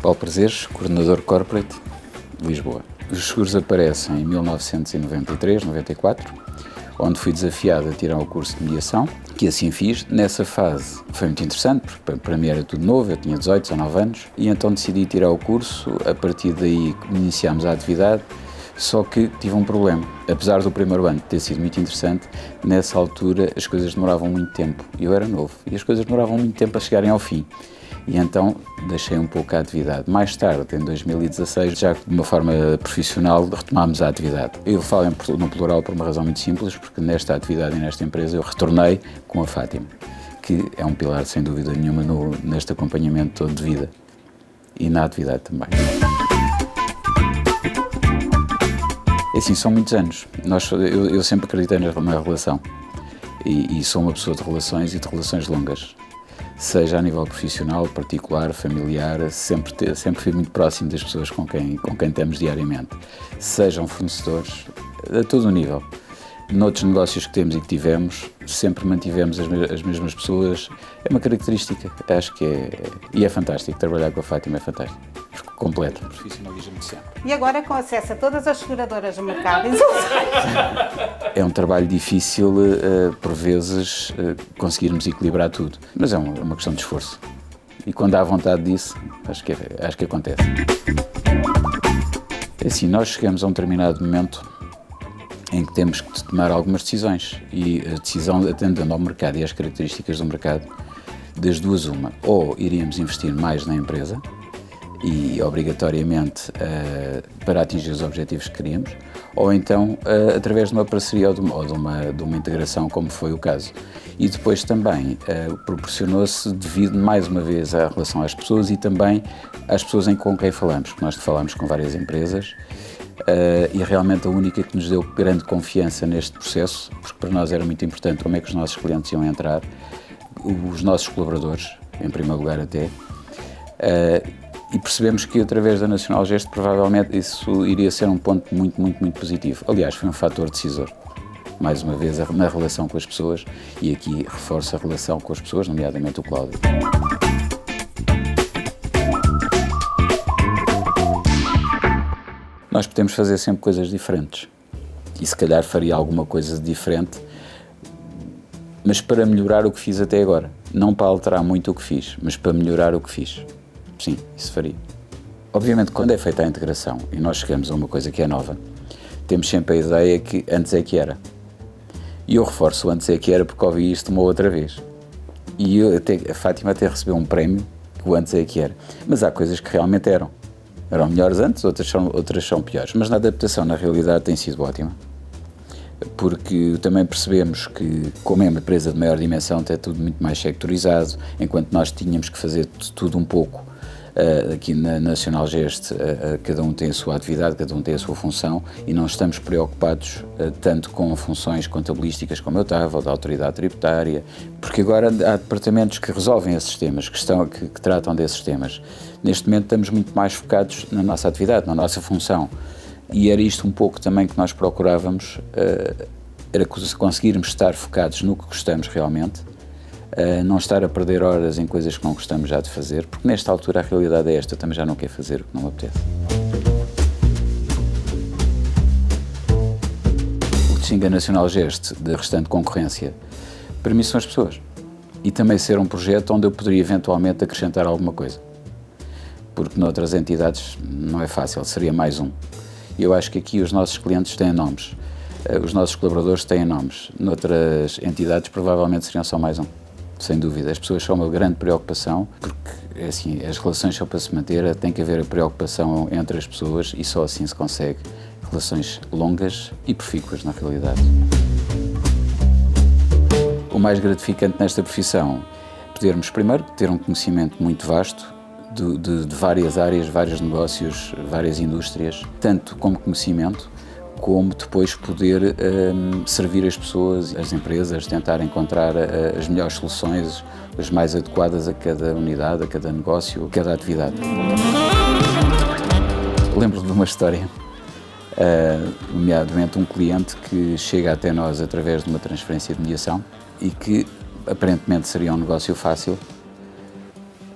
Paulo Prazeres, coordenador corporate, Lisboa. Os seguros aparecem em 1993, 94, onde fui desafiado a tirar o curso de mediação, que assim fiz. Nessa fase foi muito interessante, porque para mim era tudo novo, eu tinha 18, 19 anos, e então decidi tirar o curso. A partir daí iniciámos a atividade, só que tive um problema. Apesar do primeiro ano ter sido muito interessante, nessa altura as coisas demoravam muito tempo. Eu era novo e as coisas demoravam muito tempo a chegarem ao fim. E então deixei um pouco a atividade. Mais tarde, em 2016, já de uma forma profissional, retomámos a atividade. Eu falo no plural por uma razão muito simples, porque nesta atividade e nesta empresa eu retornei com a Fátima, que é um pilar, sem dúvida nenhuma, neste acompanhamento todo de vida e na atividade também. Assim, são muitos anos. Eu sempre acreditei na relação e sou uma pessoa de relações e de relações longas. Seja a nível profissional, particular, familiar, sempre fui muito próximo das pessoas com quem temos diariamente. Sejam fornecedores, a todo o nível. Noutros negócios que temos e que tivemos, sempre mantivemos as mesmas pessoas. É uma característica, acho que é fantástico, trabalhar com a Fátima é fantástico. Completo, profissionalismo de sempre. E agora com acesso a todas as seguradoras do mercado? É um trabalho difícil, por vezes, conseguirmos equilibrar tudo, mas é uma questão de esforço. E quando há vontade disso, acho que acontece. Assim, nós chegamos a um determinado momento em que temos que tomar algumas decisões, e a decisão, atendendo ao mercado e às características do mercado, das duas uma, ou iríamos investir mais na empresa, e obrigatoriamente para atingir os objetivos que queríamos, ou então através de uma parceria ou de uma integração, como foi o caso. E depois também proporcionou-se devido, mais uma vez, à relação às pessoas e também às pessoas com quem falamos, porque nós falamos com várias empresas e realmente a única que nos deu grande confiança neste processo, porque para nós era muito importante como é que os nossos clientes iam entrar, os nossos colaboradores, em primeiro lugar até, e percebemos que através da Nacional Gesto provavelmente isso iria ser um ponto muito, muito, muito positivo. Aliás, foi um fator decisor, mais uma vez, na relação com as pessoas, e aqui reforça a relação com as pessoas, nomeadamente o Cláudio. Nós podemos fazer sempre coisas diferentes e se calhar faria alguma coisa diferente, mas para melhorar o que fiz até agora. Não para alterar muito o que fiz, mas para melhorar o que fiz. Sim, isso faria. Obviamente, quando é feita a integração e nós chegamos a uma coisa que é nova, temos sempre a ideia que antes é que era. E eu reforço, antes é que era porque ouvi isto uma outra vez. E a Fátima até recebeu um prémio que o antes é que era. Mas há coisas que realmente eram. Eram melhores antes, outras são piores. Mas na adaptação, na realidade, tem sido ótima. Porque também percebemos que, como é uma empresa de maior dimensão, está tudo muito mais sectorizado, enquanto nós tínhamos que fazer tudo um pouco. Aqui na Nacional Gesto, cada um tem a sua atividade, cada um tem a sua função e não estamos preocupados tanto com funções contabilísticas como eu estava, ou da autoridade tributária, porque agora há departamentos que resolvem esses temas, que tratam desses temas. Neste momento estamos muito mais focados na nossa atividade, na nossa função, e era isto um pouco também que nós procurávamos, era conseguirmos estar focados no que gostamos realmente, não estar a perder horas em coisas que não gostamos já de fazer, porque nesta altura a realidade é esta, eu também já não quero fazer o que não me apetece. O que distingue a Nacional Gesto da restante concorrência, para mim, são as pessoas. E também ser um projeto onde eu poderia eventualmente acrescentar alguma coisa. Porque noutras entidades não é fácil, seria mais um. E eu acho que aqui os nossos clientes têm nomes, os nossos colaboradores têm nomes. Noutras entidades provavelmente seriam só mais um. Sem dúvida, as pessoas são uma grande preocupação, porque assim, as relações são para se manter, tem que haver a preocupação entre as pessoas e só assim se consegue relações longas e profícuas, na realidade. O mais gratificante nesta profissão é podermos, primeiro, ter um conhecimento muito vasto de várias áreas, vários negócios, várias indústrias, tanto como conhecimento, como depois poder servir as pessoas, as empresas, tentar encontrar as melhores soluções, as mais adequadas a cada unidade, a cada negócio, a cada atividade. Lembro-me de uma história, nomeadamente um cliente que chega até nós através de uma transferência de mediação e que aparentemente seria um negócio fácil,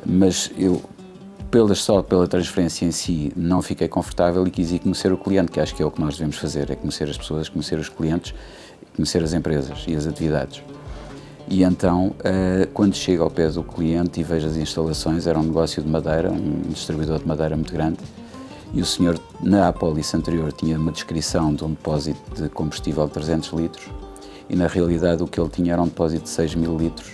mas eu Só pela transferência em si não fiquei confortável e quis ir conhecer o cliente, que acho que é o que nós devemos fazer, é conhecer as pessoas, conhecer os clientes, conhecer as empresas e as atividades. E então, quando chego ao pé do cliente e vejo as instalações, era um negócio de madeira, um distribuidor de madeira muito grande, e o senhor, na apólice anterior, tinha uma descrição de um depósito de combustível de 300 litros, e na realidade o que ele tinha era um depósito de 6.000 litros,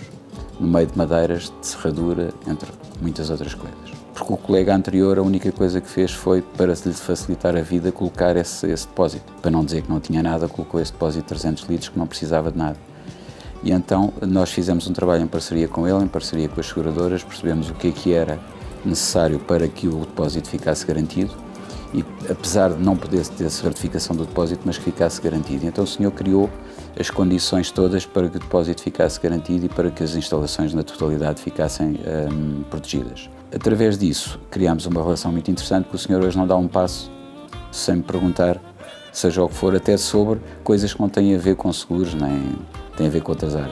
no meio de madeiras, de serradura, entre muitas outras coisas. Porque o colega anterior, a única coisa que fez foi, para lhe facilitar a vida, colocar esse depósito. Para não dizer que não tinha nada, colocou esse depósito de 300 litros que não precisava de nada. E então nós fizemos um trabalho em parceria com ele, em parceria com as seguradoras, percebemos o que era necessário para que o depósito ficasse garantido, e apesar de não poder ter certificação do depósito, mas que ficasse garantido. E então o senhor criou as condições todas para que o depósito ficasse garantido e para que as instalações na totalidade ficassem protegidas. Através disso, criámos uma relação muito interessante, porque o senhor hoje não dá um passo sem me perguntar, seja o que for, até sobre coisas que não têm a ver com seguros, nem têm a ver com outras áreas.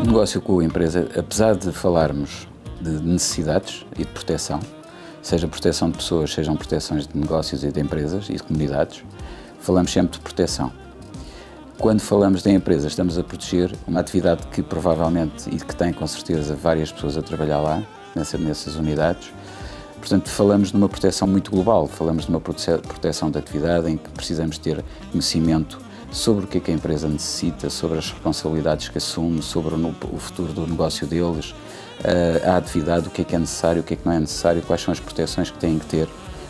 O negócio com a empresa, apesar de falarmos de necessidades e de proteção, seja proteção de pessoas, sejam proteções de negócios e de empresas e de comunidades, falamos sempre de proteção. Quando falamos de empresa, estamos a proteger uma atividade que provavelmente, e que tem com certeza várias pessoas a trabalhar lá, nessas unidades. Portanto, falamos de uma proteção muito global, falamos de uma proteção da atividade em que precisamos ter conhecimento sobre o que a empresa necessita, sobre as responsabilidades que assume, sobre o futuro do negócio deles, a atividade, o que é necessário, o que não é necessário, quais são as proteções que têm que ter,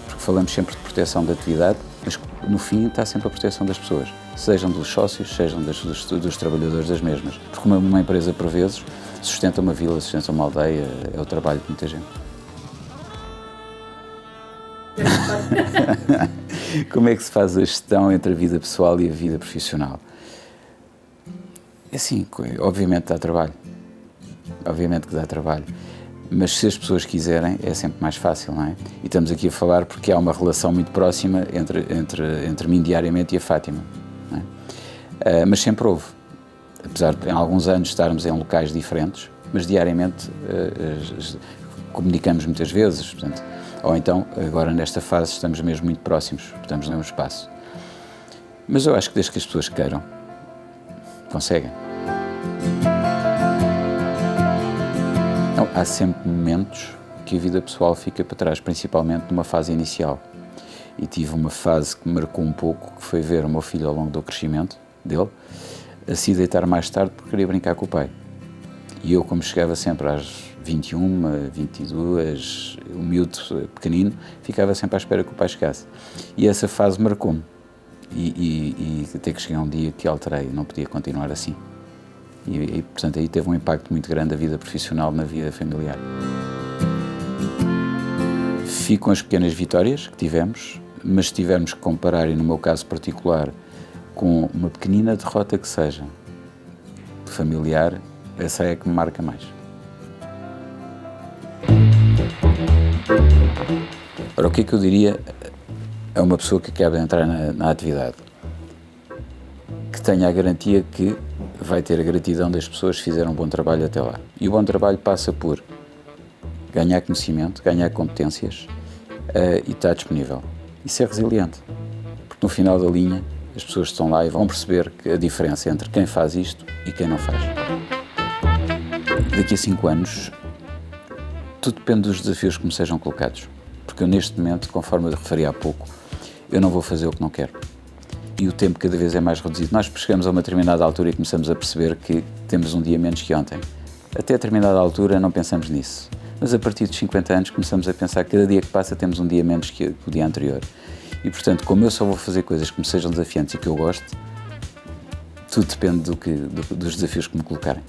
porque falamos sempre de proteção da atividade, mas no fim está sempre a proteção das pessoas, sejam dos sócios, sejam dos trabalhadores das mesmas, porque uma empresa, por vezes, sustenta uma vila, sustenta uma aldeia, é o trabalho de muita gente. Como é que se faz a gestão entre a vida pessoal e a vida profissional? É assim, obviamente dá trabalho. Obviamente que dá trabalho. Mas se as pessoas quiserem, é sempre mais fácil, não é? E estamos aqui a falar porque há uma relação muito próxima entre mim diariamente e a Fátima, não é? Mas sempre houve. Apesar de, em alguns anos, estarmos em locais diferentes, mas diariamente comunicamos muitas vezes, portanto, ou então, agora nesta fase, estamos mesmo muito próximos, estamos no mesmo espaço. Mas eu acho que desde que as pessoas queiram, conseguem. Então, há sempre momentos que a vida pessoal fica para trás, principalmente numa fase inicial. E tive uma fase que me marcou um pouco, que foi ver o meu filho ao longo do crescimento dele, a se deitar mais tarde porque queria brincar com o pai. E eu, como chegava sempre às 21, 22, o miúdo pequenino, ficava sempre à espera que o pai chegasse. E essa fase marcou-me. E até que cheguei a um dia que alterei, não podia continuar assim. E, portanto, aí teve um impacto muito grande a vida profissional na vida familiar. Fico com as pequenas vitórias que tivemos, mas se tivermos que comparar, e no meu caso particular, com uma pequenina derrota que seja familiar, essa é a que me marca mais. Ora, o que é que eu diria a uma pessoa que acaba de entrar na atividade? Que tenha a garantia que vai ter a gratidão das pessoas que fizeram um bom trabalho até lá. E o bom trabalho passa por ganhar conhecimento, ganhar competências e estar disponível. E ser resiliente. Porque no final da linha, as pessoas estão lá e vão perceber a diferença entre quem faz isto e quem não faz. Daqui a 5 anos, tudo depende dos desafios que me sejam colocados. Porque eu, neste momento, conforme eu referi há pouco, eu não vou fazer o que não quero. E o tempo cada vez é mais reduzido. Nós chegamos a uma determinada altura e começamos a perceber que temos um dia menos que ontem. Até a determinada altura não pensamos nisso. Mas a partir dos 50 anos começamos a pensar que cada dia que passa temos um dia menos que o dia anterior. E, portanto, como eu só vou fazer coisas que me sejam desafiantes e que eu goste, tudo depende dos desafios que me colocarem.